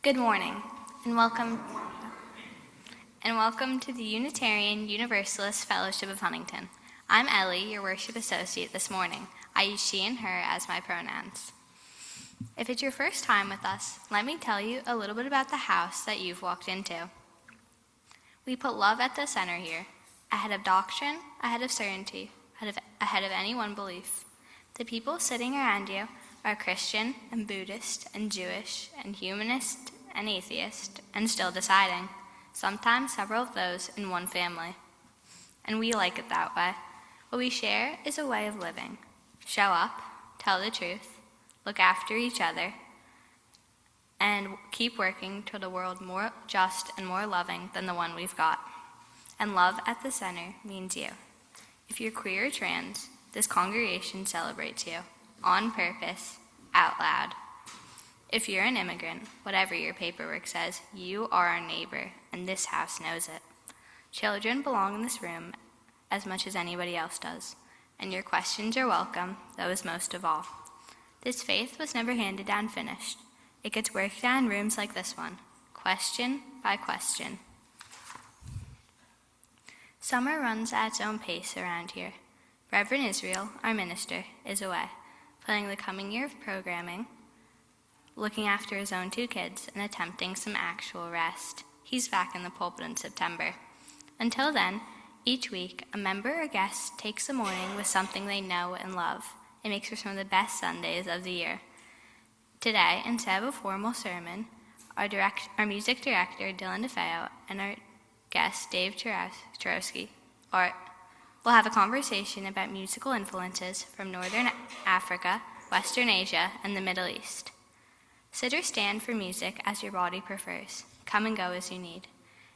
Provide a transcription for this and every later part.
Good morning, and welcome to the Unitarian Universalist Fellowship of Huntington. I'm Ellie, your worship associate this morning. I use she and her as my pronouns. If it's your first time with us, let me tell you a little bit about the house that you've walked into. We put love at the center here, ahead of doctrine, ahead of certainty, ahead of any one belief. The people sitting around you are Christian and Buddhist and Jewish and humanist and atheist and still deciding, sometimes several of those in one family. And we like it that way. What we share is a way of living. Show up, tell the truth, look after each other, and keep working toward a world more just and more loving than the one we've got. And love at the center means you. If you're queer or trans, this congregation celebrates you. On purpose, out loud. If you're an immigrant, whatever your paperwork says, you are our neighbor, and this house knows it. Children belong in this room as much as anybody else does, and your questions are welcome, those most of all. This faith was never handed down finished. It gets worked out in rooms like this one, question by question. Summer runs at its own pace around here. Reverend Israel, our minister, is away, planning the coming year of programming, looking after his own 2 kids, and attempting some actual rest. He's back in the pulpit in September. Until then, each week, a member or guest takes the morning with something they know and love. It makes for some of the best Sundays of the year. Today, instead of a formal sermon, our music director, Dylan DeFeo, and our guest, Dave Chorowski, will have a conversation about musical influences from Northern Africa, Western Asia, and the Middle East. Sit or stand for music as your body prefers. Come and go as you need.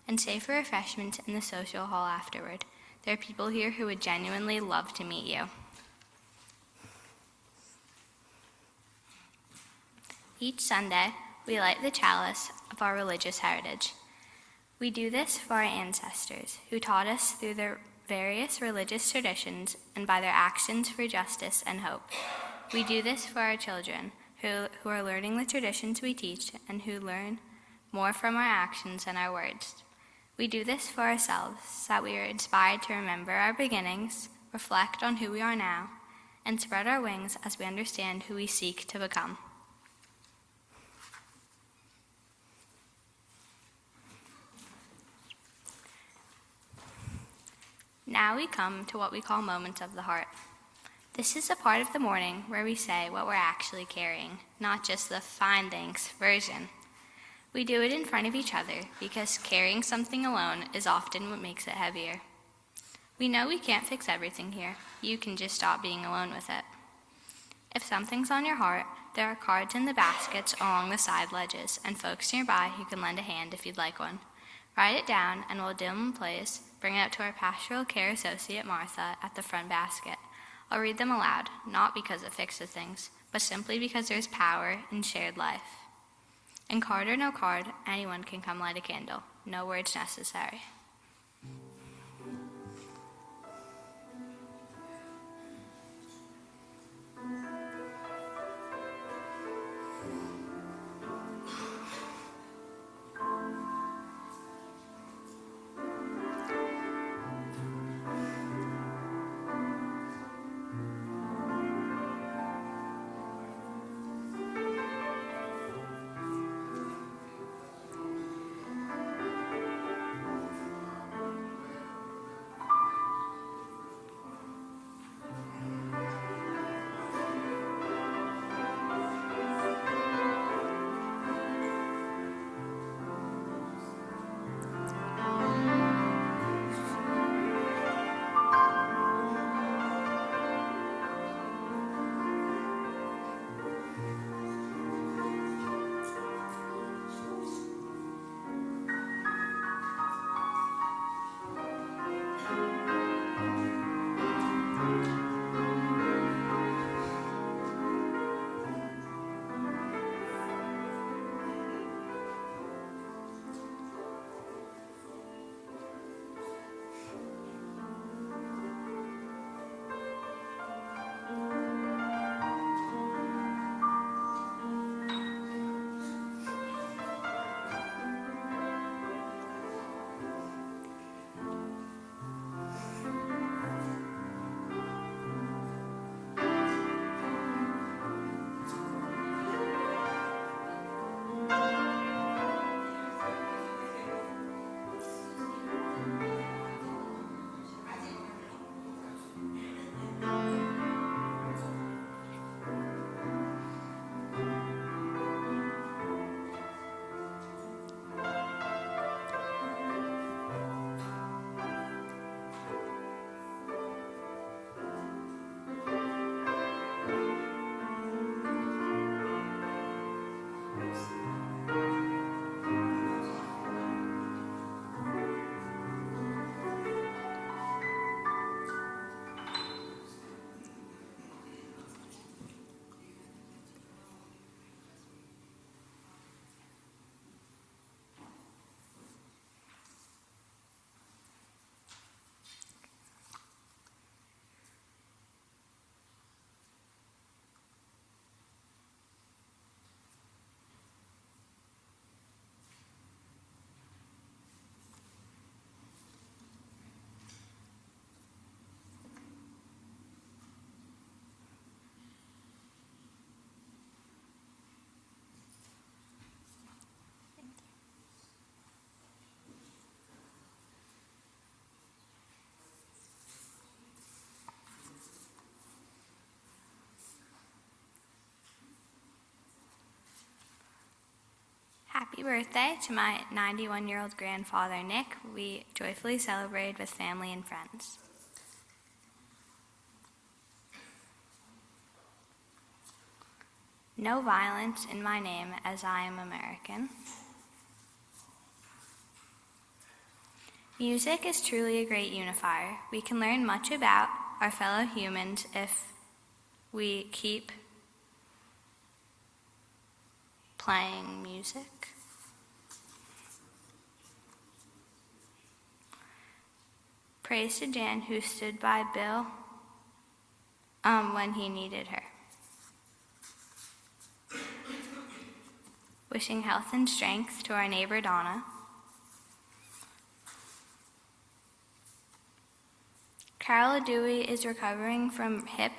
And stay for refreshments in the social hall afterward. There are people here who would genuinely love to meet you. Each Sunday, we light the chalice of our religious heritage. We do this for our ancestors, who taught us through their various religious traditions and by their actions for justice and hope. We do this for our children, who are learning the traditions we teach and who learn more from our actions than our words. We do this for ourselves, so that we are inspired to remember our beginnings, reflect on who we are now, and spread our wings as we understand who we seek to become. Now we come to what we call moments of the heart. This is a part of the morning where we say what we're actually carrying, not just the fine thanks version. We do it in front of each other because carrying something alone is often what makes it heavier. We know we can't fix everything here. You can just stop being alone with it. If something's on your heart, there are cards in the baskets along the side ledges and folks nearby who can lend a hand if you'd like one. Write it down and while Dylan plays, bring it up to our pastoral care associate Martha at the front basket. I'll read them aloud, not because it fixes things, but simply because there's power in shared life. And card or no card, anyone can come light a candle. No words necessary. birthday to my 91-year-old grandfather, Nick. We joyfully celebrated with family and friends. No violence in my name, as I am American. Music is truly a great unifier. We can learn much about our fellow humans if we keep playing music. Praise to Jan, who stood by Bill when he needed her. Wishing health and strength to our neighbor Donna. Carol Dewey is recovering from hip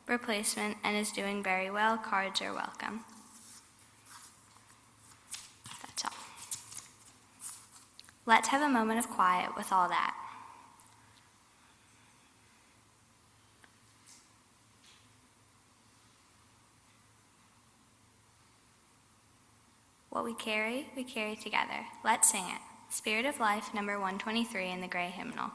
replacement and is doing very well. Cards are welcome. That's all. Let's have a moment of quiet with all that. What we carry together. Let's sing it. Spirit of Life, number 123 in the Gray Hymnal.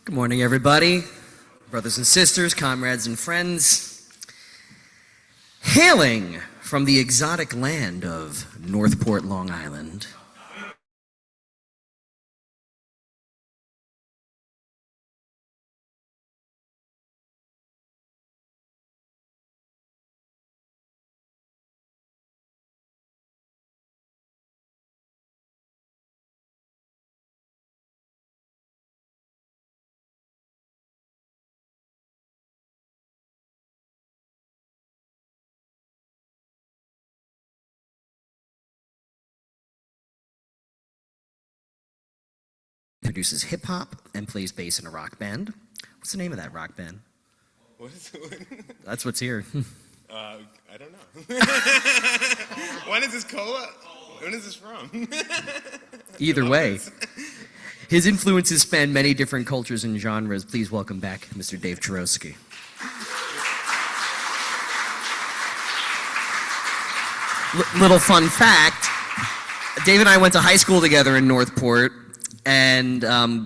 Good morning, everybody, brothers and sisters, comrades and friends. Hailing from the exotic land of Northport, Long Island, produces hip-hop and plays bass in a rock band. What's the name of that rock band? What is it? That's what's here. I don't know. When is this cola? When is this from? Either way, his influences span many different cultures and genres. Please welcome back Mr. Dave Chorosky. Little fun fact, Dave and I went to high school together in Northport, and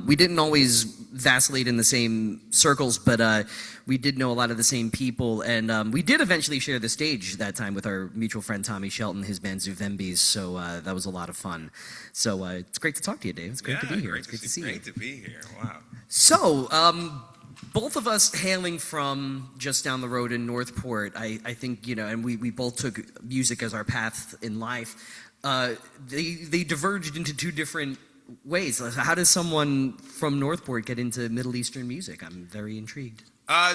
we didn't always vacillate in the same circles, but we did know a lot of the same people, and we did eventually share the stage that time with our mutual friend Tommy Shelton, his band Zuvembis, so that was a lot of fun. So it's great to talk to you, Dave. It's great to be here. It's great to see you. Great to be here. Wow. So, both of us hailing from just down the road in Northport, I think, you know, and we both took music as our path in life. They diverged into two different ways. How does someone from Northport get into Middle Eastern music? I'm very intrigued.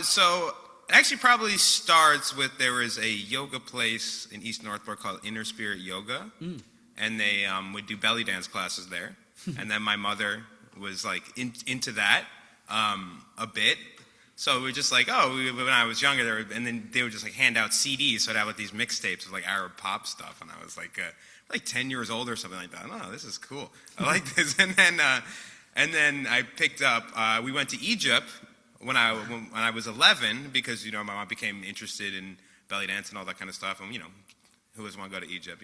So it actually probably starts with, there was a yoga place in East Northport called Inner Spirit Yoga, and they would do belly dance classes there. And then my mother was like into that a bit. So we were just like, when I was younger, and then they would just like hand out CDs, so I'd have like these mixtapes of like Arab pop stuff, and I was like 10 years old or something like that. Oh, this is cool. I like this. And then I picked up. We went to Egypt when I was 11 because, you know, my mom became interested in belly dance and all that kind of stuff, and, you know, who doesn't want to go to Egypt,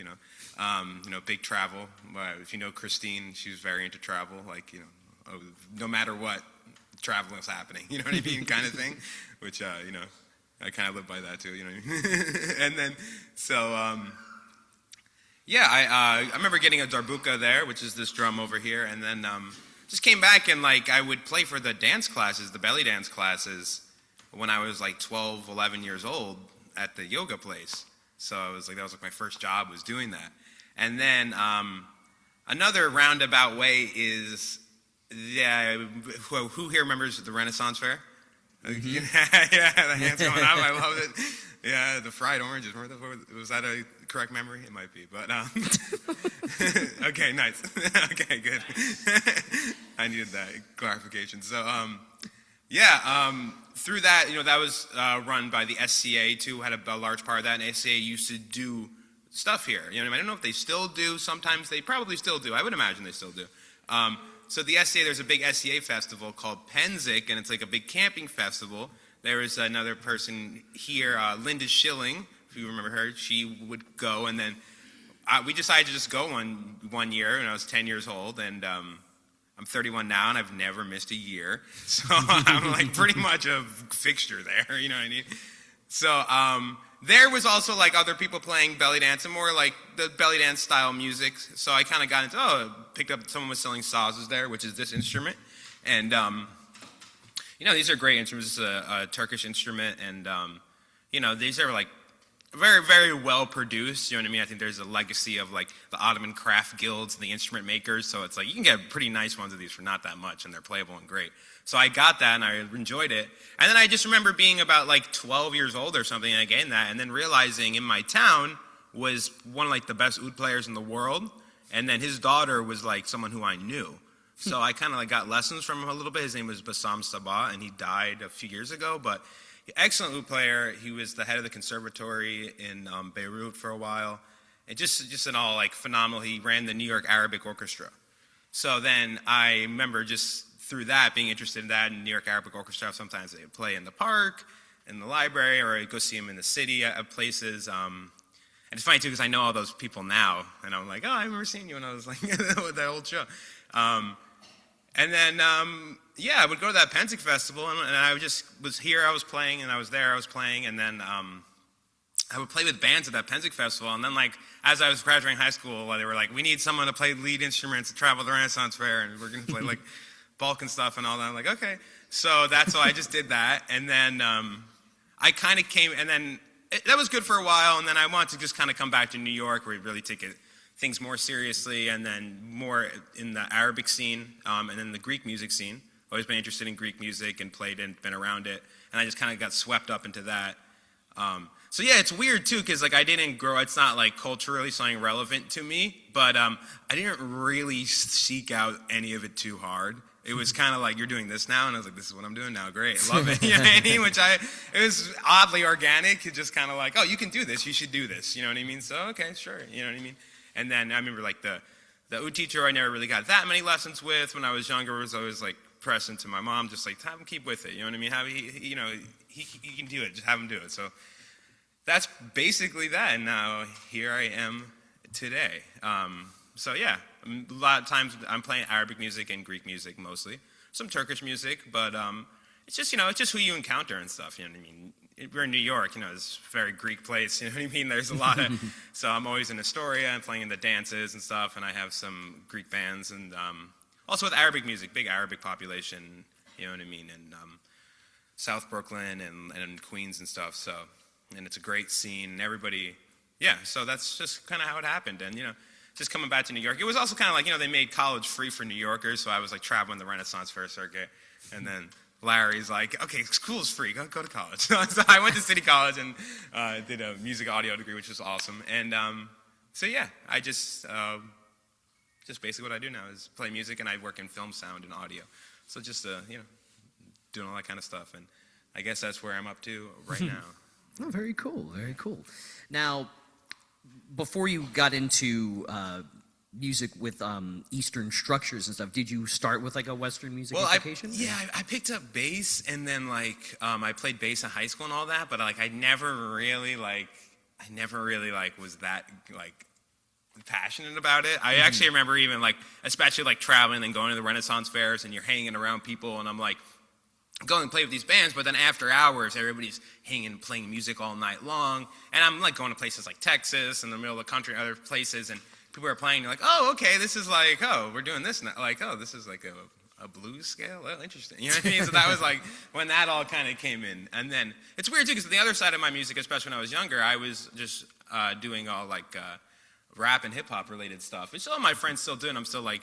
big travel. If you know Christine, she was very into travel, no matter what, travel is happening, you know what I mean, kind of thing, which, I kind of live by that too, you know what I mean? And then, I remember getting a darbuka there, which is this drum over here, and then just came back and I would play for the dance classes, the belly dance classes, when I was 12, 11 years old at the yoga place. So I was that was my first job, was doing that. And then another roundabout way is, who here remembers the Renaissance Fair? Mm-hmm. Yeah, the hands going up. I love it. Yeah, the fried oranges. Was that a correct memory? It might be, but okay, nice. Okay, good. I needed that clarification. So, through that, that was run by the SCA too. Had a large part of that, and SCA used to do stuff here. I don't know if they still do. Sometimes they probably still do. I would imagine they still do. So the SCA, there's a big SCA festival called Penzik, and it's a big camping festival. There was another person here, Linda Schilling, if you remember her. She would go, and then we decided to just go one year when I was 10 years old, and I'm 31 now, and I've never missed a year. So I'm pretty much a fixture there, you know what I mean? So there was also other people playing belly dance and more the belly dance style music. So I kind of got into, picked up, someone was selling sazes there, which is this instrument. And, these are great instruments. This is a Turkish instrument. And, these are very, very well produced. You know what I mean? I think there's a legacy of the Ottoman craft guilds and the instrument makers. So it's you can get pretty nice ones of these for not that much, and they're playable and great. So I got that and I enjoyed it. And then I just remember being about 12 years old or something, and I gained that, and then realizing in my town was one of the best oud players in the world. And then his daughter was someone who I knew. So I kind of got lessons from him a little bit. His name was Bassam Sabah, and he died a few years ago, but excellent oud player. He was the head of the conservatory in Beirut for a while. And just in all, phenomenal. He ran the New York Arabic Orchestra. So then I remember just through that, being interested in that, and New York Arabic Orchestra, sometimes they play in the park, in the library, or I go see them in the city at places. And it's funny, too, because I know all those people now. And I'm I remember seeing you when I was with that old show. And then, I would go to that Penzik Festival, and I just was here, I was playing, and I was there, I was playing, and then I would play with bands at that Penzik Festival, and then, as I was graduating high school, they were we need someone to play lead instruments to travel the Renaissance Fair, and we're going to play, Balkan stuff and all that. I'm okay. So that's why I just did that, and then I kind of came, and then that was good for a while, and then I wanted to just kind of come back to New York, where we really take things more seriously, and then more in the Arabic scene, and then the Greek music scene. Always been interested in Greek music and played and been around it, and I just kind of got swept up into that. So yeah, it's weird too, because I didn't grow, it's not culturally something relevant to me, but I didn't really seek out any of it too hard. It was kind of you're doing this now, and I was this is what I'm doing now, great, love it, you know what I mean? It was oddly organic, it just kind of oh, you can do this, you should do this, you know what I mean? So, okay, sure, you know what I mean? And then I remember the oud teacher I never really got that many lessons with when I was younger, was always pressing to my mom, just have him keep with it, you know what I mean? Have he can do it, just have him do it. So that's basically that, and now here I am today. So yeah, a lot of times I'm playing Arabic music and Greek music mostly, some Turkish music, but it's just it's just who you encounter and stuff, you know what I mean? We're in New York, it's a very Greek place, you know what I mean? There's a lot of, so I'm always in Astoria and playing in the dances and stuff, and I have some Greek bands, and also with Arabic music, big Arabic population, you know what I mean, and South Brooklyn and Queens and stuff, so, and it's a great scene, and everybody, yeah, so that's just kind of how it happened, and just coming back to New York. It was also kind of they made college free for New Yorkers, so I was traveling the Renaissance Fair circuit, and then Larry's okay, school's free, go to college. So I went to City College and did a music audio degree, which was awesome. And so yeah, I just basically what I do now is play music, and I work in film, sound, and audio. So just doing all that kind of stuff, and I guess that's where I'm up to right now. Oh, very cool, very cool. Now, before you got into music with Eastern structures and stuff, did you start with a Western music education? I picked up bass, and then I played bass in high school and all that, but I never really I I never really like was that like passionate about it. I actually remember even like, especially like traveling and going to the Renaissance fairs and you're hanging around people and I'm like going and play with these bands, but then after hours everybody's hanging playing music all night long and I'm like going to places like Texas in the middle of the country and other places and people are playing, you're like, oh, okay, this is like, oh, we're doing this now. Like, oh, this is like a blues scale? Oh, interesting. You know what I mean? So that was like when that all kind of came in. And then it's weird too because the other side of my music, especially when I was younger, I was just doing all like rap and hip hop related stuff, which all my friends still do, and I'm still like,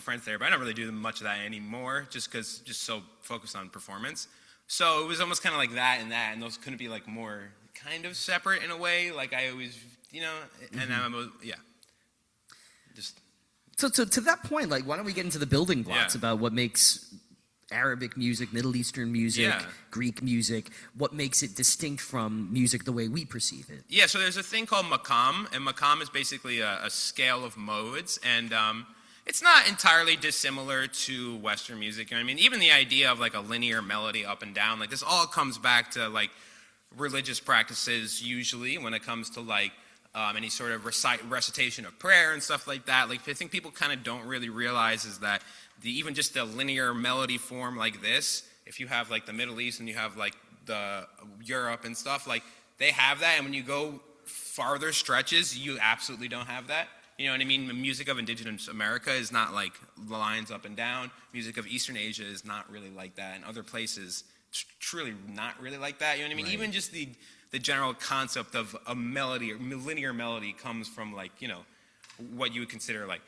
friends there, but I don't really do much of that anymore just because just so focused on performance. So it was almost kind of like that, and those couldn't be like more kind of separate in a way. Like I always, and I'm, just. So to that point, like, why don't we get into the building blocks about what makes Arabic music, Middle Eastern music, Greek music, what makes it distinct from music the way we perceive it? Yeah, so there's a thing called maqam, and maqam is basically a scale of modes, and it's not entirely dissimilar to Western music. You know what I mean? Even the idea of like a linear melody up and down, like this all comes back to like religious practices usually when it comes to like any sort of recitation of prayer and stuff like that. Like I think people kind of don't really realize is that even just the linear melody form like this, if you have like the Middle East and you have like the Europe and stuff, like they have that, and when you go farther stretches, you absolutely don't have that. You know what I mean? The music of indigenous America is not like lines up and down. Music of Eastern Asia is not really like that. And other places, truly not really like that. You know what I mean? Right. Even just the general concept of a melody or linear melody comes from like, what you would consider like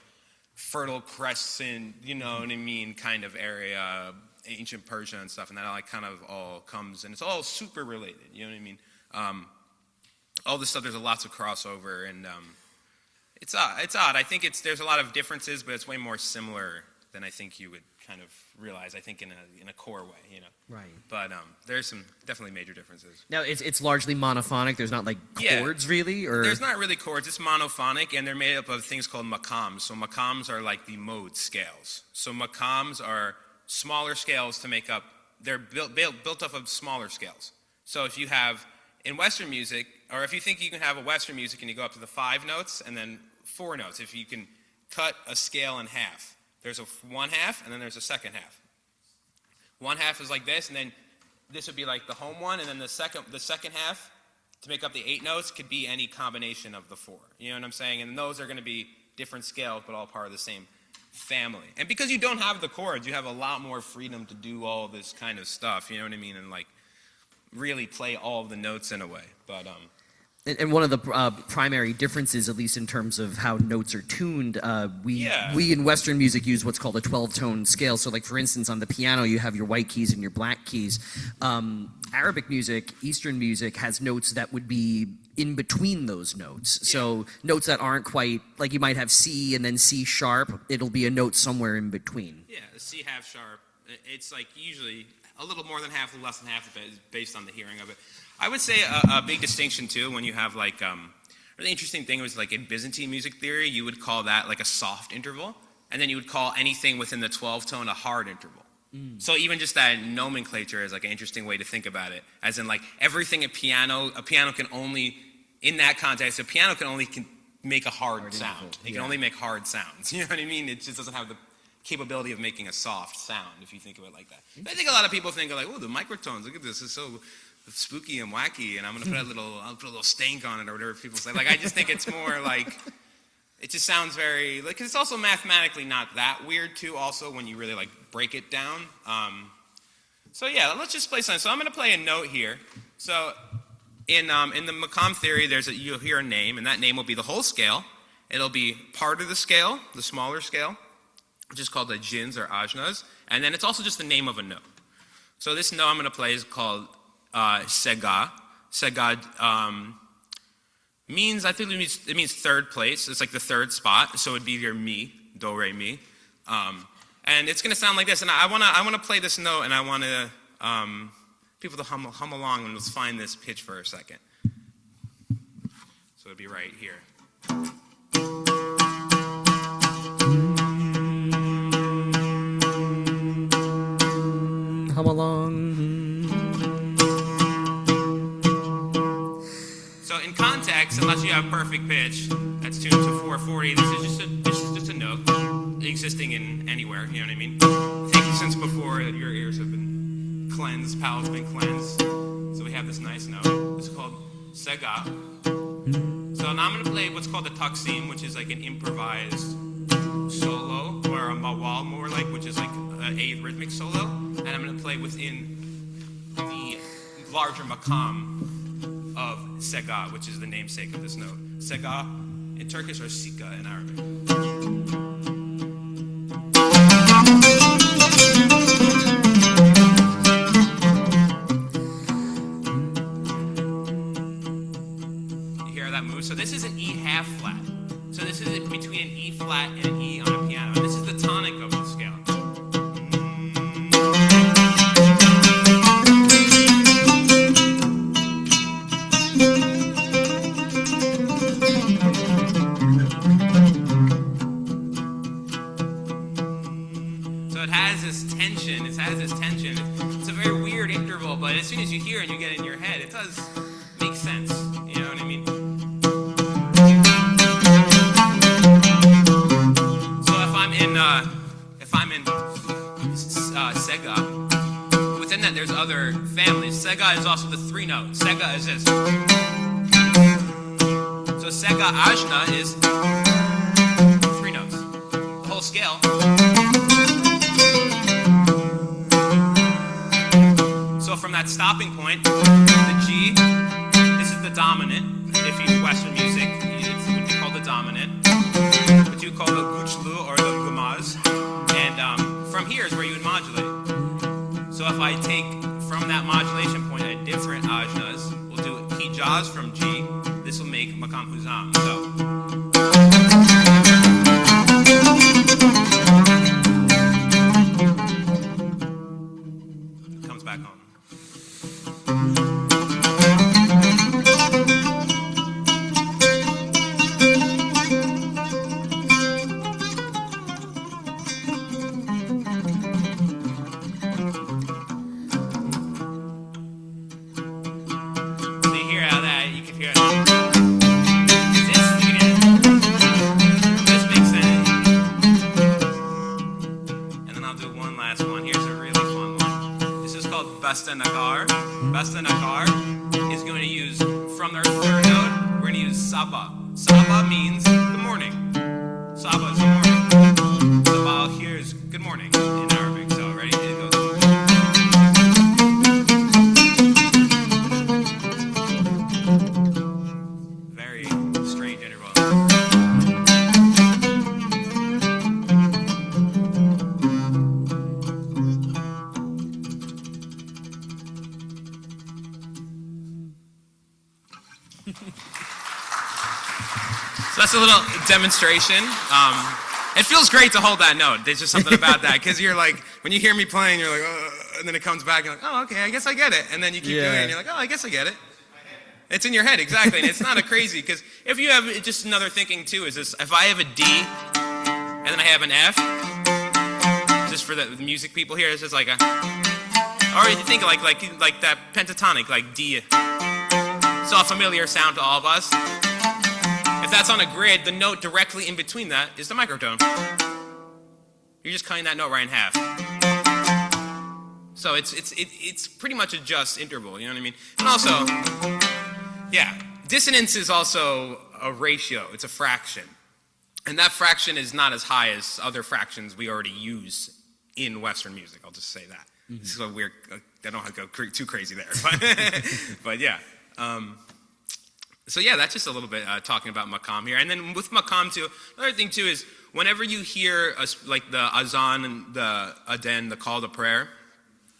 Fertile Crescent, you know what I mean, kind of area, ancient Persia and stuff. And that like kind of all comes, and it's all super related. You know what I mean? All this stuff, there's lots of crossover, and it's odd. I think there's a lot of differences, but it's way more similar than I think you would kind of realize. I think in a core way, Right. But there's some definitely major differences. Now it's largely monophonic. There's not like chords really, or there's not really chords. It's monophonic, and they're made up of things called maqams. So maqams are like the mode scales. So maqams are smaller scales to make up. They're built up of smaller scales. So if you have in Western music, or if you think you can have a Western music and you go up to the 5 notes and then 4 notes, if you can cut a scale in half, there's a 1/2 and then there's a 2nd half. 1/2 is like this, and then this would be like the home one, and then the second half to make up the 8 notes could be any combination of the 4. You know what I'm saying? And those are going to be different scales, but all part of the same family. And because you don't have the chords, you have a lot more freedom to do all this kind of stuff. You know what I mean? And like really play all the notes in a way. But And one of the primary differences, at least in terms of how notes are tuned, we in Western music use what's called a 12-tone scale. So like, for instance, on the piano, you have your white keys and your black keys. Arabic music, Eastern music, has notes that would be in between those notes. Yeah. So notes that aren't quite, like you might have C and then C sharp. It'll be a note somewhere in between. Yeah, the C half sharp. It's like usually a little more than half, less than half, based on the hearing of it. I would say a big distinction too, when you have like, the interesting thing was like in Byzantine music theory, you would call that like a soft interval, and then you would call anything within the 12-tone a hard interval. So even just that nomenclature is like an interesting way to think about it, as in like everything a piano can only, in that context, a piano can only make a hard sound. It can only make hard sounds. You know what I mean? It just doesn't have the capability of making a soft sound, if you think of it like that. But I think a lot of people think like, oh, the microtones, look at this, it's so spooky and wacky, and I'm gonna put I'll put a little stank on it, or whatever people say. Like, I just think it's more like, it just sounds very, like, 'cause it's also mathematically not that weird too, also, when you really like break it down. So yeah, let's just play something. So I'm gonna play a note here. So in the maqam theory, you'll hear a name, and that name will be the whole scale. It'll be part of the scale, the smaller scale, which is called the jins or ajnas, and then it's also just the name of a note. So this note I'm gonna play is called Sega. Sega means, I think it means third place. It's like the third spot. So it'd be your mi, do, re, mi. And it's going to sound like this. And I want to play this note, and I want to people to hum along, and let's find this pitch for a second. So it'd be right here. Hum along. So So in context, unless you have perfect pitch, that's tuned to 440. This is just a note existing in anywhere. You know what I mean? I think since before your ears have been cleansed, palate's been cleansed. So we have this nice note. It's called Sega. So now I'm going to play what's called a taksim, which is like an improvised solo, or a mawal more like, which is like a rhythmic solo. And I'm going to play within the larger makam of Sega, which is the namesake of this note. Sega in Turkish or Sika in Arabic. You hear that move? So this is an E half flat. So this is between an E flat and an E on a piano. This is the tonic of the scale. It's a very weird interval, but as soon as you hear it and you get it in your head, it does make sense. You know what I mean? So if I'm in Sega, within that there's other families. Sega is also the three note. Sega is this. So Sega Ajna is three notes. The whole scale. So from that stopping point, the G, this is the dominant. If you Western music, it would be called the dominant. What you call the guchlu or the gumaz. And from here is where you would modulate. So if I take from that modulation point a different ajnas, we'll do hijaz from G. This will make makam huzam. So. Is going to use from their third note, we're going to use Saba. Saba means good morning. Saba is good morning. Saba here is good morning in Arabic. So ready? It goes. Very strange interval. So that's a little demonstration. It feels great to hold that note. There's just something about that, because you're like, when you hear me playing, you're like, and then it comes back, and you're like, oh, okay, I guess I get it. And then you keep doing it, and you're like, oh, I guess I get it. It's in your head, exactly. And it's not a crazy, because if you have just another thinking too, is this, if I have a D, and then I have an F, just for the music people here, it's just like a, or you think like that pentatonic, like D. It's all familiar sound to all of us. If that's on a grid, the note directly in between that is the microtone. You're just cutting that note right in half. So it's pretty much a just interval, you know what I mean? And also, yeah, dissonance is also a ratio. It's a fraction. And that fraction is not as high as other fractions we already use in Western music. I'll just say that. Mm-hmm. This is a weird, I don't want to go too crazy there. But yeah. So yeah, that's just a little bit talking about maqam here. And then with maqam too, another thing too is whenever you hear like the azan and the aden, the call to prayer,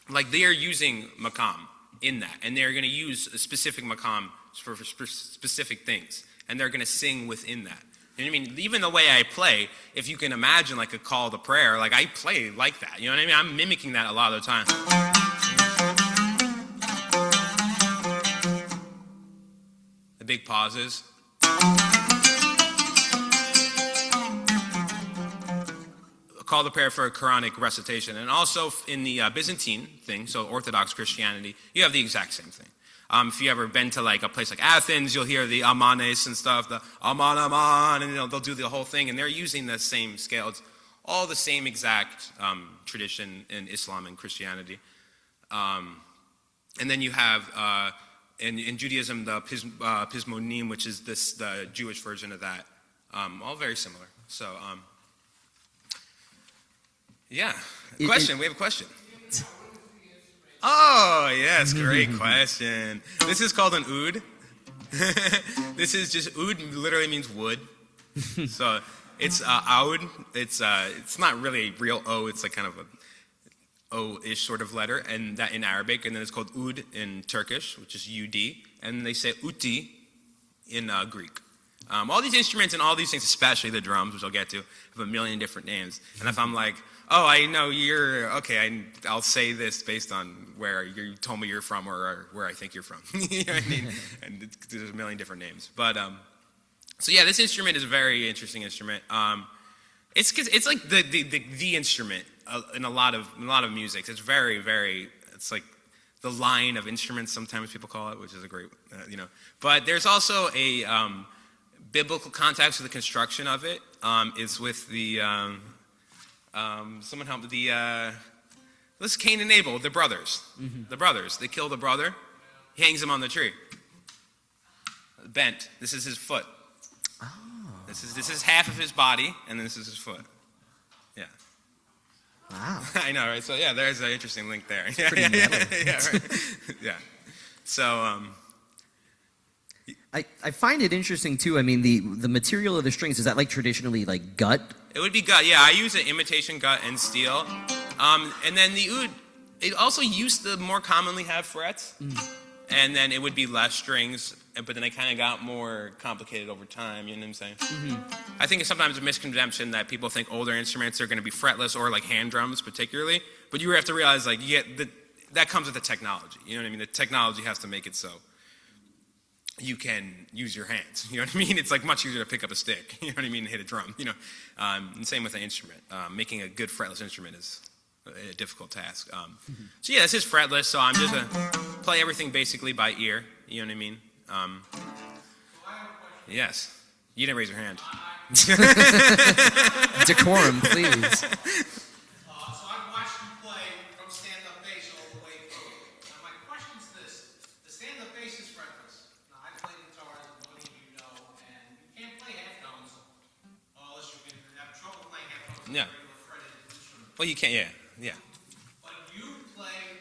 like they are using maqam in that. And they're going to use a specific maqam for specific things. And they're going to sing within that. You know what I mean? Even the way I play, if you can imagine like a call to prayer, like I play like that. You know what I mean? I'm mimicking that a lot of the time. Big pauses. A call to prayer for a Quranic recitation. And also in the Byzantine thing, so Orthodox Christianity, you have the exact same thing. If you ever been to like a place like Athens, you'll hear the amanes and stuff, the aman aman, and they'll do the whole thing, and they're using the same scale. It's all the same exact tradition in Islam and Christianity. And then you have in Judaism the pismonim, which is the Jewish version of that. All very similar. So yeah, question. We have a question. Oh, yes, great question. This is called an oud. This is just, oud literally means wood. So it's oud. It's not really a real O. It's like kind of a O-ish sort of letter, and that in Arabic. And then it's called oud in Turkish, which is U-D. And they say uti in Greek. All these instruments and all these things, especially the drums, which I'll get to, have a million different names. And if I'm like, oh, I know you're, okay, I'll say this based on where you told me you're from or where I think you're from. You know what I mean? And there's a million different names. But, so yeah, this instrument is a very interesting instrument. It's like the instrument in a lot of music. It's very, very, it's like the line of instruments, sometimes people call it, which is a great, But there's also a biblical context to the construction of it. Is with the... someone help me. This is Cain and Abel, the brothers. Mm-hmm. The brothers. They kill the brother. He hangs him on the tree. Bent. This is his foot. Oh. This is half of his body, and this is his foot. Yeah. Wow. I know, right? So yeah, there's an interesting link there. Yeah, right. Yeah. So. I find it interesting too. I mean, the material of the strings, is that like traditionally like gut? It would be gut, yeah. I use an imitation gut and steel. And then the oud, it also used to more commonly have frets. And then it would be less strings, but then it kind of got more complicated over time, you know what I'm saying? Mm-hmm. I think it's sometimes a misconception that people think older instruments are going to be fretless, or like hand drums particularly. But you have to realize, like, that comes with the technology, you know what I mean? The technology has to make it so you can use your hands, you know what I mean? It's like much easier to pick up a stick, you know what I mean, and hit a drum, And same with an instrument. Making a good fretless instrument is a difficult task. So yeah, this is fretless, so I'm just going to play everything basically by ear, you know what I mean? Yes. You didn't raise your hand. Decorum, please. Yeah. Well, you can't, yeah. But you play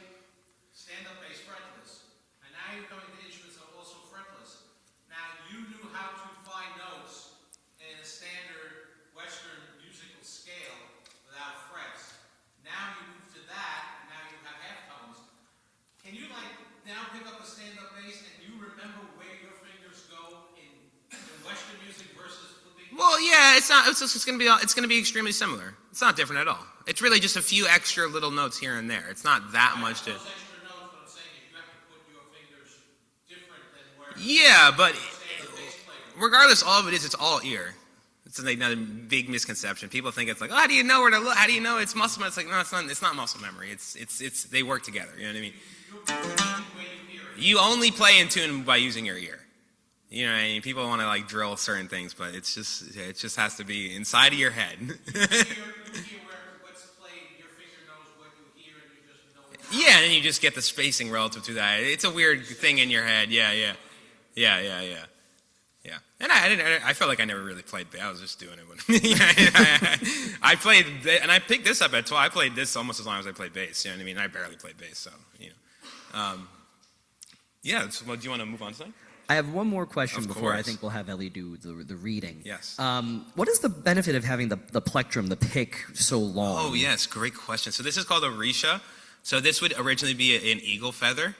stand-up bass fretless, and now you're coming to instruments that are also fretless. Now you knew how to find notes in a standard Western musical scale without frets. Now you move to that, and now you have half tones. Can you now pick up a stand-up bass and you remember where your fingers go in Western music versus flipping? Well, yeah, it's going to be extremely similar. It's not different at all. It's really just a few extra little notes here and there. It's not that much to. Those extra notes, what I'm saying is you have to put your fingers different than where. Yeah, but regardless, all of it is, it's all ear. It's another big misconception. People think it's like, oh, how do you know where to look? How do you know it's muscle memory? It's like, no, it's not. It's not muscle memory. It's they work together. You know what I mean? You only play in tune by using your ear. You know what I mean? People want to like drill certain things, but it just has to be inside of your head. Yeah, and then you just get the spacing relative to that. It's a weird thing in your head. Yeah. And I felt like I never really played bass. I was just doing it. I played, and I picked this up at 12. I played this almost as long as I played bass. You know what I mean? I barely played bass, so yeah. So, do you want to move on to something? I have one more question before I think we'll have Ellie do the reading. Yes. What is the benefit of having the plectrum, the pick, so long? Oh, yes. Great question. So this is called a risha. So this would originally be an eagle feather.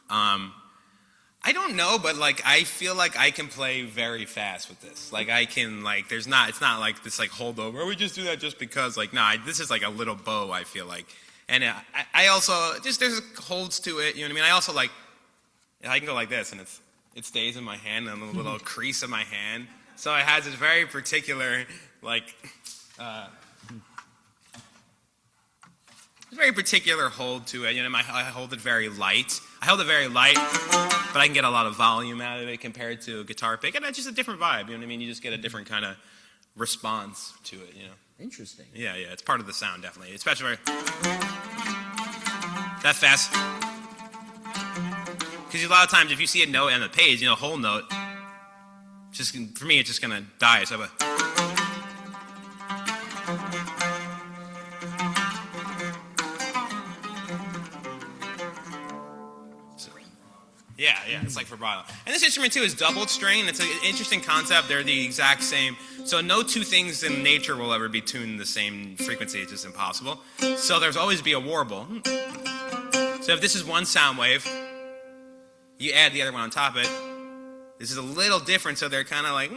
I don't know, but I feel like I can play very fast with this. I can it's not like this holdover. We just do that just because this is like a little bow, I feel like. And I also, there's holds to it, you know what I mean? I also I can go like this and it stays in my hand and a little crease in my hand. So it has this very particular, a very particular hold to it. I hold it very light. I hold it very light, but I can get a lot of volume out of it compared to a guitar pick, and it's just a different vibe. You know what I mean? You just get a different kind of response to it. Interesting. Yeah, it's part of the sound, definitely, especially that fast. Because a lot of times, if you see a note on the page, a whole note, just for me, it's just gonna die. So, yeah, it's like vibrato. And this instrument too is doubled string. It's an interesting concept. They're the exact same. So no two things in nature will ever be tuned the same frequency. It's just impossible. So there's always be a warble. So if this is one sound wave, you add the other one on top of it. This is a little different, so they're kind of like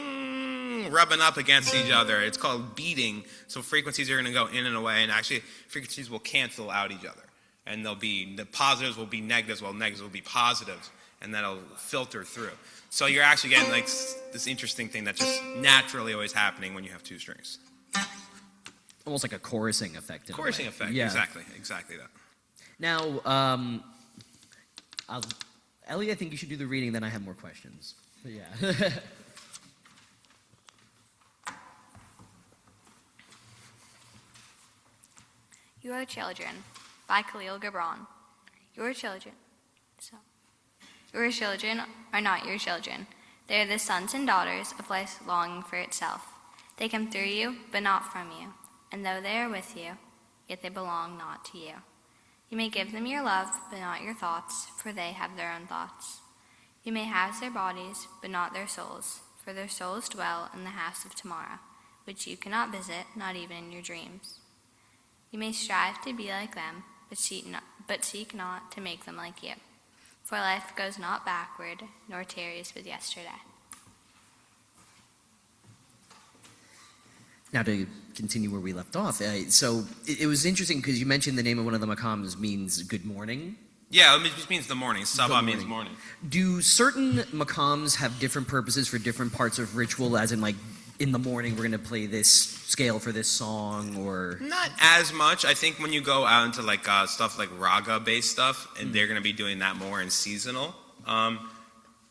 rubbing up against each other. It's called beating. So frequencies are going to go in and away, and actually frequencies will cancel out each other. And the positives will be negatives, while negatives will be positives, and that'll filter through. So you're actually getting like this interesting thing that's just naturally always happening when you have two strings. Almost like a chorusing effect. Chorusing effect, yeah. Exactly that. Now, Ellie, I think you should do the reading, then I have more questions. But yeah. You Are Children by Khalil Gibran. Your children are not your children. They are the sons and daughters of life longing for itself. They come through you, but not from you. And though they are with you, yet they belong not to you. You may give them your love, but not your thoughts, for they have their own thoughts. You may house their bodies, but not their souls, for their souls dwell in the house of tomorrow, which you cannot visit, not even in your dreams. You may strive to be like them, but seek not to make them like you. For life goes not backward, nor tarries with yesterday. Now to continue where we left off, so it was interesting because you mentioned the name of one of the maqams means good morning. Yeah, it just means the morning. Sabah means morning. Do certain maqams have different purposes for different parts of ritual, as in like in the morning we're going to play this scale for this song, or? Not as much. I think when you go out into like stuff like raga-based stuff, and they're going to be doing that more in seasonal,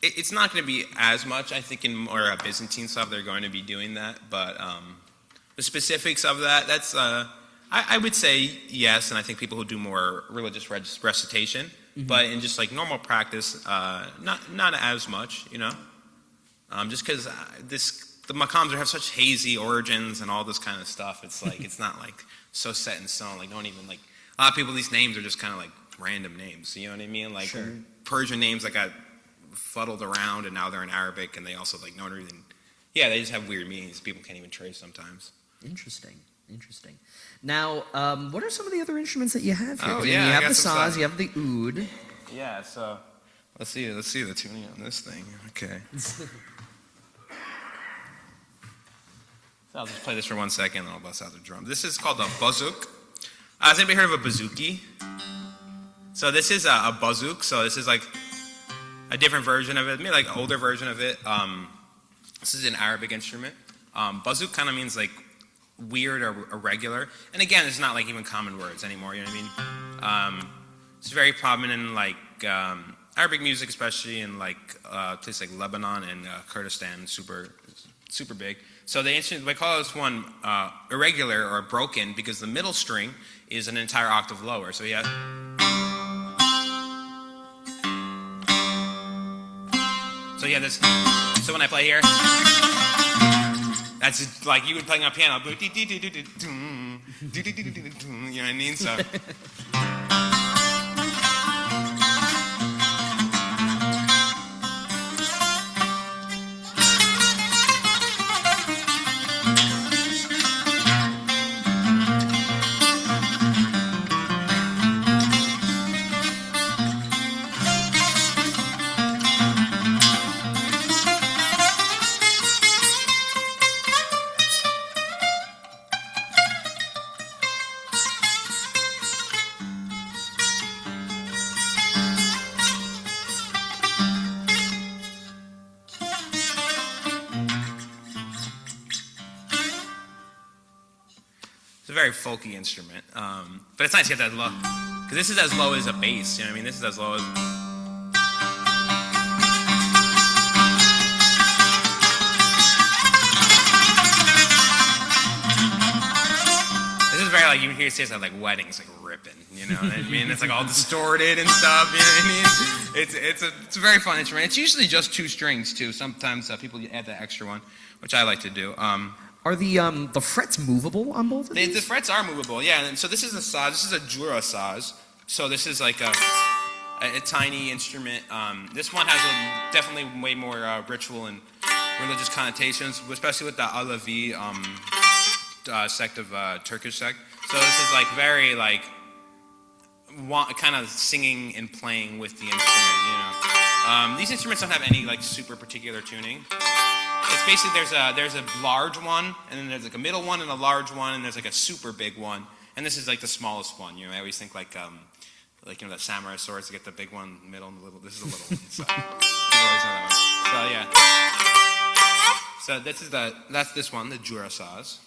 it's not going to be as much. I think in more Byzantine stuff they're going to be doing that, but the specifics of that, that's I would say yes, and I think people who do more religious recitation, but in just like normal practice, not as much, just because the maqams have such hazy origins and all this kind of stuff. It's like it's not like so set in stone. Like don't even like a lot of people. These names are just kind of like random names. You know what I mean? Like sure. Persian names that got fuddled around, and now they're in Arabic, and they also like don't even. Yeah, they just have weird meanings. People can't even trace sometimes. Interesting. Now, what are some of the other instruments that you have here? Oh, yeah, you have the saz, you have the oud. Yeah, so let's see the tuning on this thing. Okay. So I'll just play this for 1 second, and I'll bust out the drum. This is called a bazouk. Has anybody heard of a bouzouki? So this is a bazouk. So this is like a different version of it, maybe like an older version of it. This is an Arabic instrument. Bazouk kind of means like weird or irregular. And again, it's not like even common words anymore, you know what I mean? It's very prominent in like Arabic music, especially in like places like Lebanon and Kurdistan, super big. So the instrument, we call this one irregular or broken because the middle string is an entire octave lower. So yeah. So yeah, this. So when I play here, that's like you would playing on piano. You know what I mean? So. a very folky instrument. But it's nice to get that low, because this is as low as a bass. You know what I mean? This is as low as. This is very like, you hear it says like weddings, like ripping. You know what I mean? It's like all distorted and stuff. You know what I mean? It's a very fun instrument. It's usually just 2 strings too. Sometimes people add the extra one, which I like to do. Are the frets movable on both of these? The frets are movable, yeah. And so this is a saz. This is a jura saz. So this is like a tiny instrument. This one has definitely way more ritual and religious connotations, especially with the Alevi sect of Turkish sect. So this is like very like kind of singing and playing with the instrument, you know. These instruments don't have any like super particular tuning. It's basically there's a large one, and then there's like a middle one and a large one, and there's like a super big one, and this is like the smallest one. You know, I always think like you know that samurai swords, to get the big one, middle, and the little. This is a little one. So people always know that one. So yeah. So that's this one, the jura saz.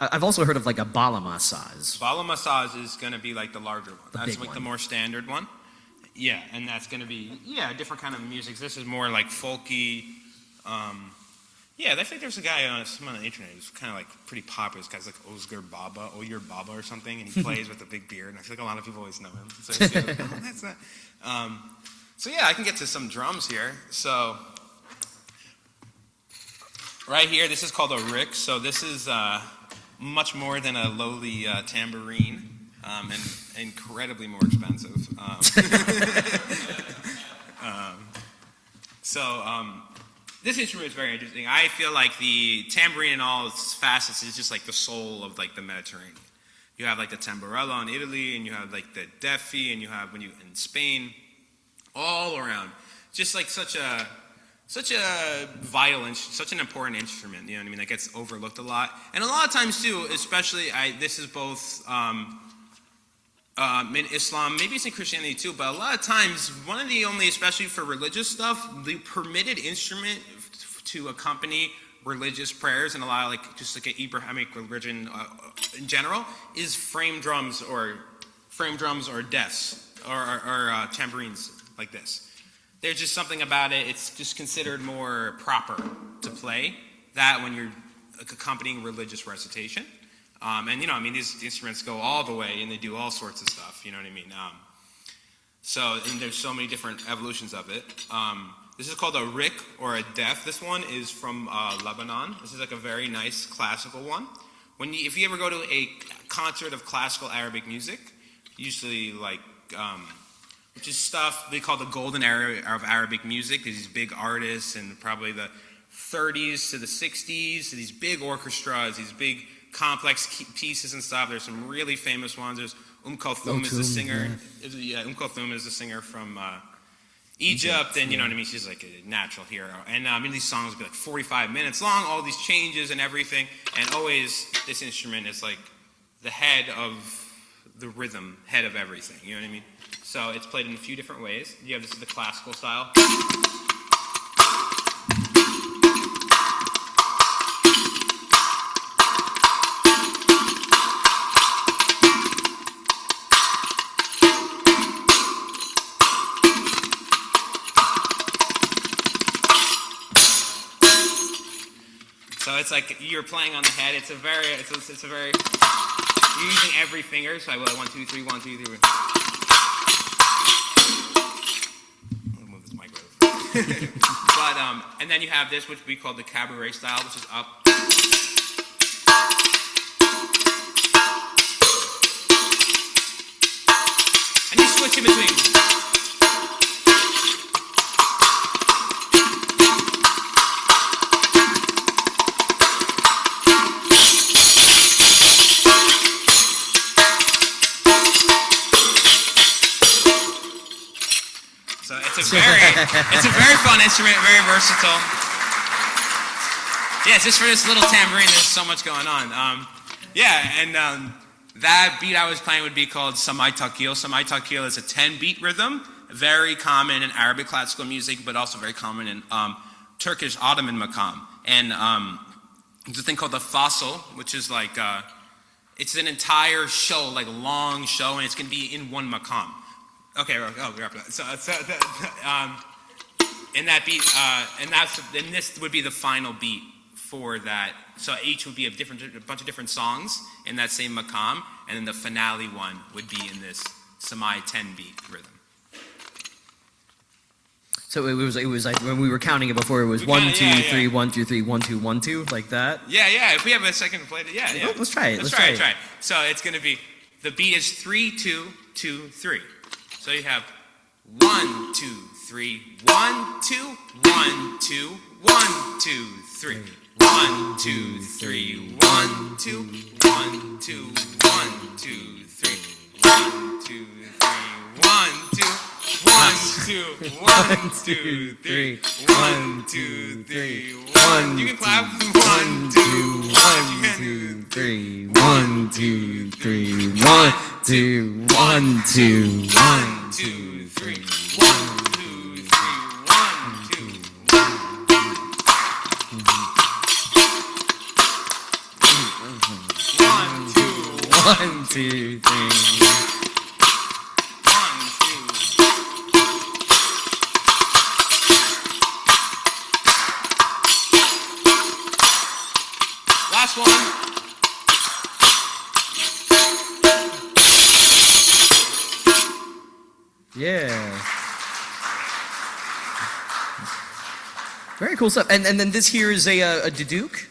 I've also heard of like a balama saz. Balama saz is going to be like the larger one. That's like one. the more standard one. Yeah, and that's going to be a different kind of music. This is more like folky. Yeah, I think there's a guy on the internet who's kind of like pretty popular. This guy's like Ozgur Baba or something, and he plays with a big beard. And I feel like a lot of people always know him. So, that's not. So yeah, I can get to some drums here. So right here, this is called a rick. So this is much more than a lowly tambourine, and incredibly more expensive. This instrument is very interesting. I feel like the tambourine in all its facets is just like the soul of like the Mediterranean. You have like the tamburello in Italy, and you have like the defi, and you have in Spain, all around. Just like such a vital, such an important instrument. You know what I mean? That gets overlooked a lot, and a lot of times too. Especially, this is both. In Islam, maybe it's in Christianity too, but a lot of times, one of the only, especially for religious stuff, the permitted instrument to accompany religious prayers and a lot of like just like an Abrahamic religion in general is frame drums or defs or tambourines like this. There's just something about it. It's just considered more proper to play that when you're accompanying religious recitation. And you know, I mean, these instruments go all the way, and they do all sorts of stuff. You know what I mean? And there's so many different evolutions of it. This is called a rick or a def. This one is from Lebanon. This is like a very nice classical one. If you ever go to a concert of classical Arabic music, usually like, which is stuff they call the golden era of Arabic music. There's these big artists, and probably the 30s to the 60s, to these big orchestras, these big complex pieces and stuff. There's some really famous ones. There's Kulthum is the singer. Yeah, Kulthum is the singer from Egypt, and you know what I mean. She's like a natural hero. And I mean, these songs will be like 45 minutes long. All these changes and everything, and always this instrument is like the head of the rhythm, head of everything. You know what I mean? So it's played in a few different ways. You have this is the classical style. So it's like you're playing on the head. It's a very, you're using every finger. So I will 1, 2, 3, 1, 2, 3. I'll move this mic over. But and then you have this, which we call the cabaret style, which is up. And you switch in between. It's a very fun instrument, very versatile. Yeah, just for this little tambourine, there's so much going on. That beat I was playing would be called Samai Takil. Samai Takil is a 10-beat rhythm, very common in Arabic classical music, but also very common in Turkish Ottoman makam. And there's a thing called the fasl, which is like It's an entire show, like a long show, and it's going to be in one maqam. Okay, we're up. And that beat, and this would be the final beat for that. So each would be a bunch of different songs in that same maqam, and then the finale one would be in this semi 10-beat rhythm. So it was like when we were counting it before, it was 1, 2, 3, 1, 2, 3, 1, 2, 1, 2, like that. Yeah. If we have a second to play it, yeah. Let's try it. Let's try it. So it's going to be, the beat is 3, 2, 2, 3. So you have 1, 2, 3, 1, 2, 1, 2, 1, 2, 3. 1, 2, 3, 1, 2, 1, 2, 1, 2, 3. 1, 2, 3, 1, 2. 1, 2, 1, 2, 3. 1, 2, 3, 1. You can clap. 1, 2, 1, 2, 3. 1, 2, 3. 1, 2, 1, 2, 1, 2, 3. 1, 2, 3, 1, 2, 1, 2, 3. Last one. Yeah. Very cool stuff. And then this here is a duduk?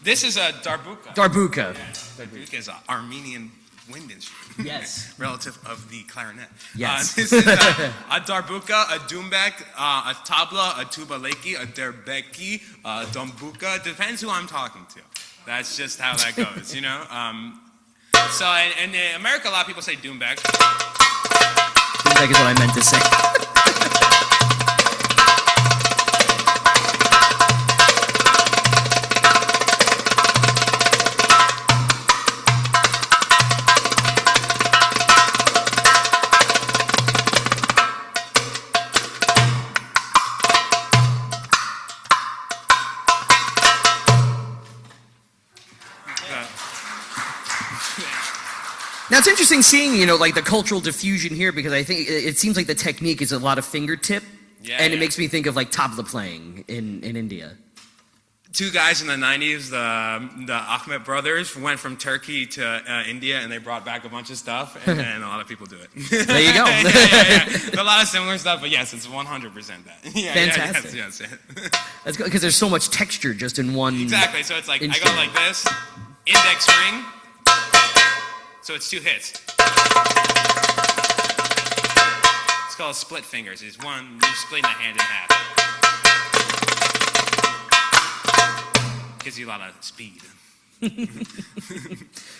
This is a darbuka. Darbuka. Yeah. Darbuka is an Armenian wind instrument. Yes. Relative of the clarinet. Yes. This is a darbuka, a dumbek, a tabla, a tubaleki, a derbeki, a dombuka. Depends who I'm talking to. That's just how that goes, you know? So in America, a lot of people say dumbek. Dumbek is what I meant to say. Now it's interesting seeing, like the cultural diffusion here, because I think it seems like the technique is a lot of fingertip, and it makes me think of like tabla playing in India. Two guys in the 90s, the Ahmed brothers, went from Turkey to India, and they brought back a bunch of stuff, and a lot of people do it. There you go. Yeah. A lot of similar stuff, but yes, it's 100% that. Fantastic. Yes. That's good, because there's so much texture just in one. Exactly. So it's like instrument. I go like this, index ring. So it's 2 hits. It's called split fingers. It's one, you're splitting the hand in half. Gives you a lot of speed.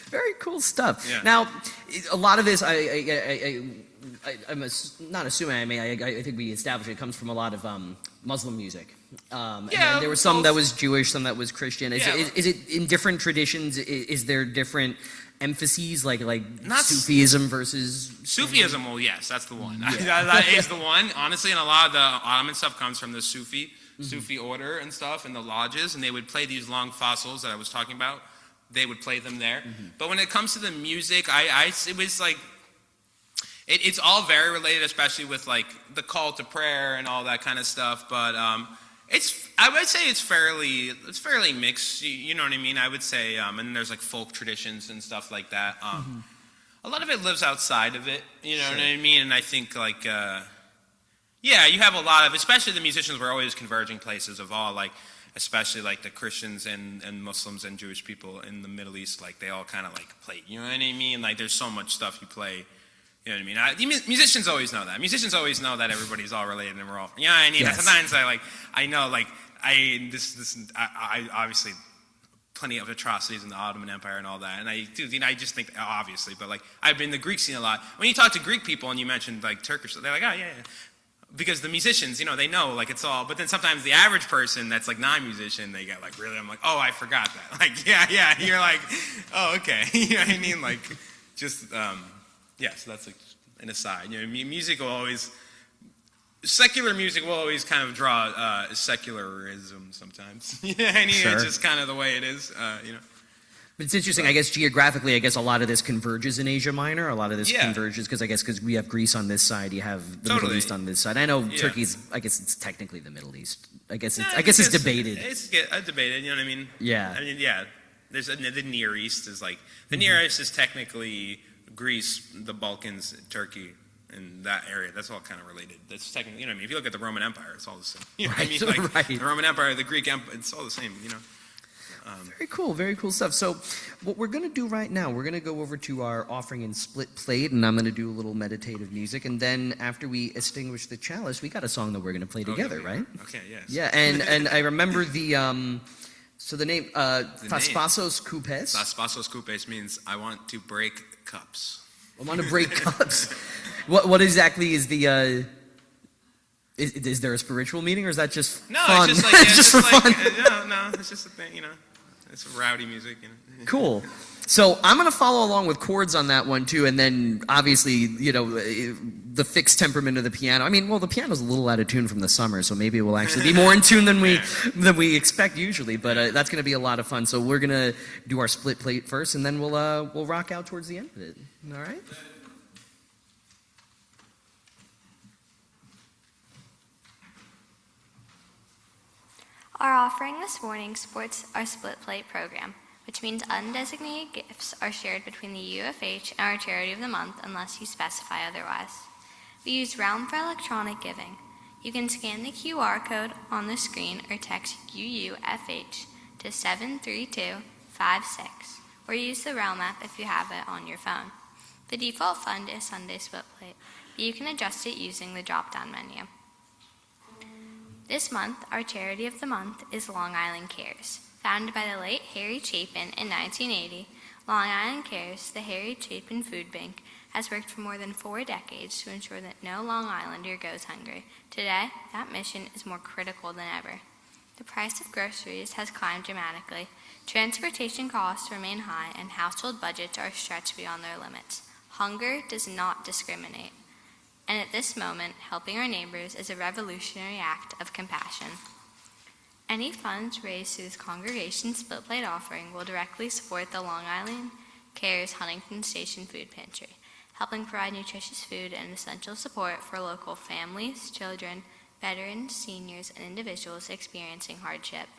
Very cool stuff. Yeah. Now, a lot of this, I'm not assuming. I think we established it comes from a lot of Muslim music. And there was some that was Jewish, some that was Christian. Is it in different traditions? Is there different emphases, like not Sufism versus Sufism? Well, yes, that's the one. Yeah. That is the one. Honestly, and a lot of the Ottoman stuff comes from the Sufi order and stuff, and the lodges, and they would play these long fossils that I was talking about. They would play them there. But when it comes to the music, it was like it's all very related, especially with like the call to prayer and all that kind of stuff. But I would say it's fairly mixed. You know what I mean? I would say, and there's like folk traditions and stuff like that. A lot of it lives outside of it. You know what I mean? And I think like, you have a lot of, especially the musicians were always converging places of all, like, especially like the Christians and Muslims and Jewish people in the Middle East, like they all kind of like play. You know what I mean? Like there's so much stuff you play. You know what I mean? Musicians always know that. Musicians always know that everybody's all related and we're all. You know what I mean? Yes. Sometimes I obviously plenty of atrocities in the Ottoman Empire and all that, and I just think obviously, but like I've been in the Greek scene a lot. When you talk to Greek people and you mention like Turkish, they're like, oh yeah. Because the musicians, they know, like, it's all, but then sometimes the average person that's, like, non-musician, they get, like, really, I'm like, oh, I forgot that. Like, yeah, you're like, oh, okay. You know what I mean? Like, just, so that's, like, an aside. Music will always, secular music will always kind of draw secularism sometimes. You know what I mean? Sure. It's just kind of the way it is, But it's interesting, I guess geographically, I guess a lot of this converges in Asia Minor. A lot of this Yeah. converges because we have Greece on this side, you have the Middle Totally. East on this side. I know Yeah. Turkey's, I guess it's technically the Middle East. I guess No, it's debated. It's debated, you know what I mean? Yeah. I mean, yeah. There's the Near East is like, the Near East is technically Greece, the Balkans, Turkey, and that area. That's all kind of related. That's technically, you know what I mean? If you look at the Roman Empire, it's all the same. You know what I mean? Right, Like, right. the Roman Empire, the Greek Empire, it's all the same, you know? Very cool stuff. So what we're going to do right now, we're going to go over to our offering and split plate, and I'm going to do a little meditative music, and then after we extinguish the chalice, we got a song that we're going to play together, right? Okay, yes. Yeah, and I remember so the name, Paspasos Coupes. Paspasos Coupes means I want to break cups. I want to break cups. What exactly is the, is there a spiritual meaning, or is that just No, fun? it's just like, It's just for fun. No, it's just a thing, you know. It's rowdy music, you know. Cool. So I'm going to follow along with chords on that one too, and then obviously, you know, the fixed temperament of the piano. I mean, well, the piano's a little out of tune from the summer, so maybe it will actually be more in tune than we expect usually. But that's going to be a lot of fun. So we're going to do our split plate first, and then we'll rock out towards the end of it. All right. Our offering this morning supports our split plate program, which means undesignated gifts are shared between the UUFH and our charity of the month unless you specify otherwise. We use Realm for electronic giving. You can scan the QR code on the screen or text UUFH to 73256, or use the Realm app if you have it on your phone. The default fund is Sunday Split Plate, but you can adjust it using the drop-down menu. This month, our charity of the month is Long Island Cares. Founded by the late Harry Chapin in 1980, Long Island Cares, the Harry Chapin Food Bank, has worked for more than 4 decades to ensure that no Long Islander goes hungry. Today, that mission is more critical than ever. The price of groceries has climbed dramatically, transportation costs remain high, and household budgets are stretched beyond their limits. Hunger does not discriminate. And at this moment, helping our neighbors is a revolutionary act of compassion. Any funds raised through this congregation split plate offering will directly support the Long Island Cares Huntington Station Food Pantry, helping provide nutritious food and essential support for local families, children, veterans, seniors, and individuals experiencing hardship.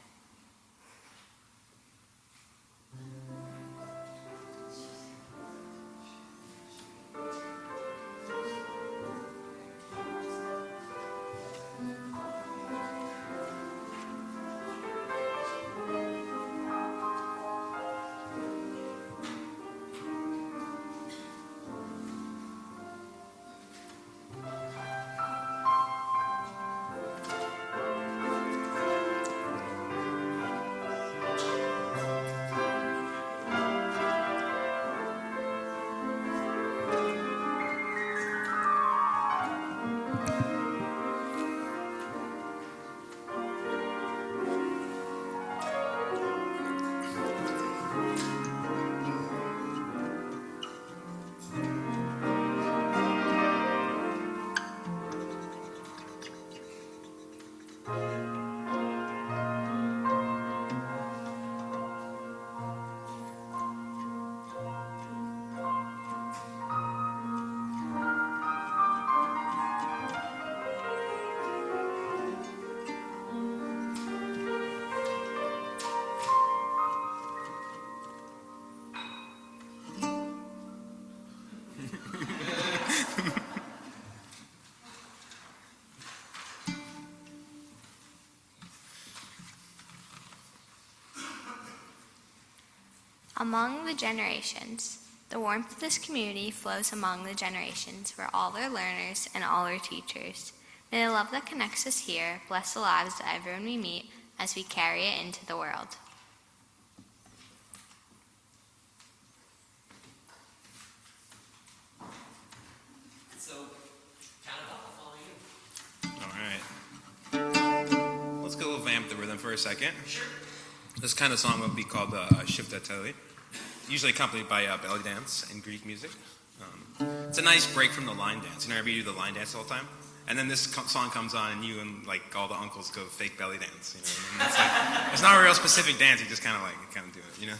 Among the generations. The warmth of this community flows among the generations for all our learners and all our teachers. May the love that connects us here bless the lives of everyone we meet as we carry it into the world. So, count it up, I'll follow you. All right. Let's go vamp the rhythm for a second. Sure. This kind of song would be called Shiftateli, usually accompanied by belly dance and Greek music. It's a nice break from the line dance. You know, you do the line dance all the time, and then this song comes on, and you and like all the uncles go fake belly dance. You know, and it's like it's not a real specific dance. You just kind of do it. You know.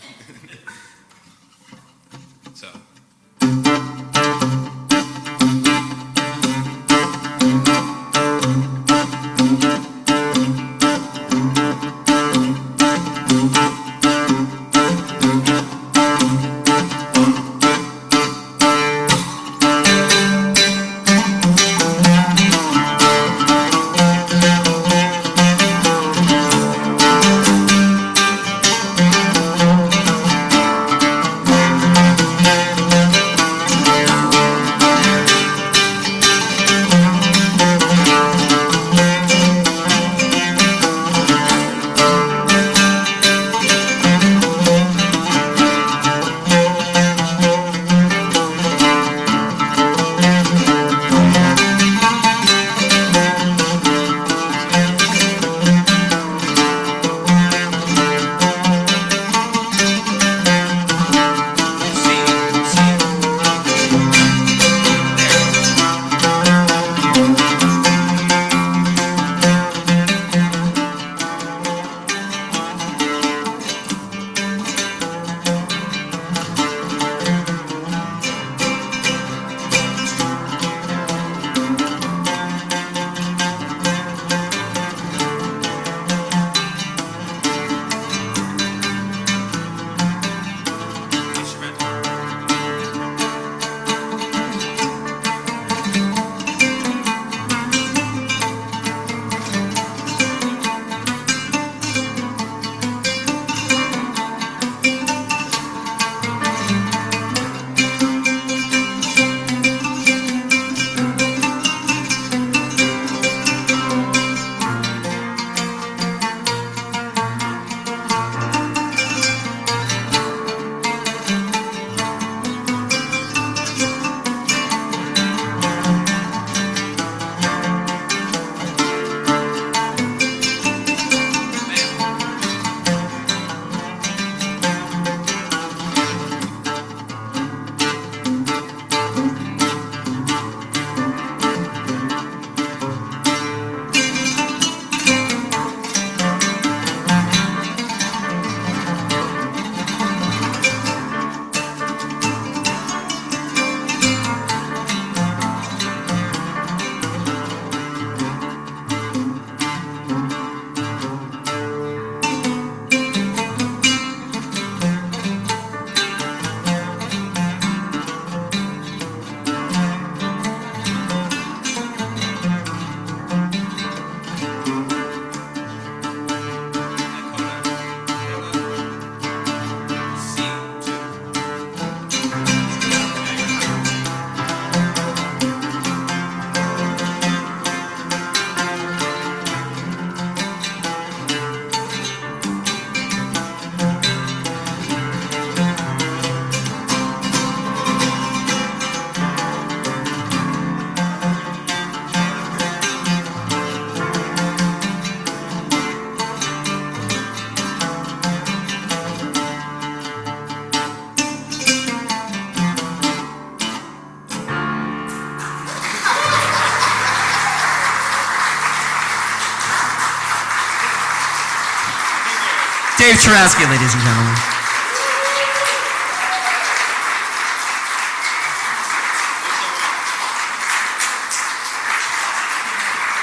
Dave Churowski, ladies and gentlemen.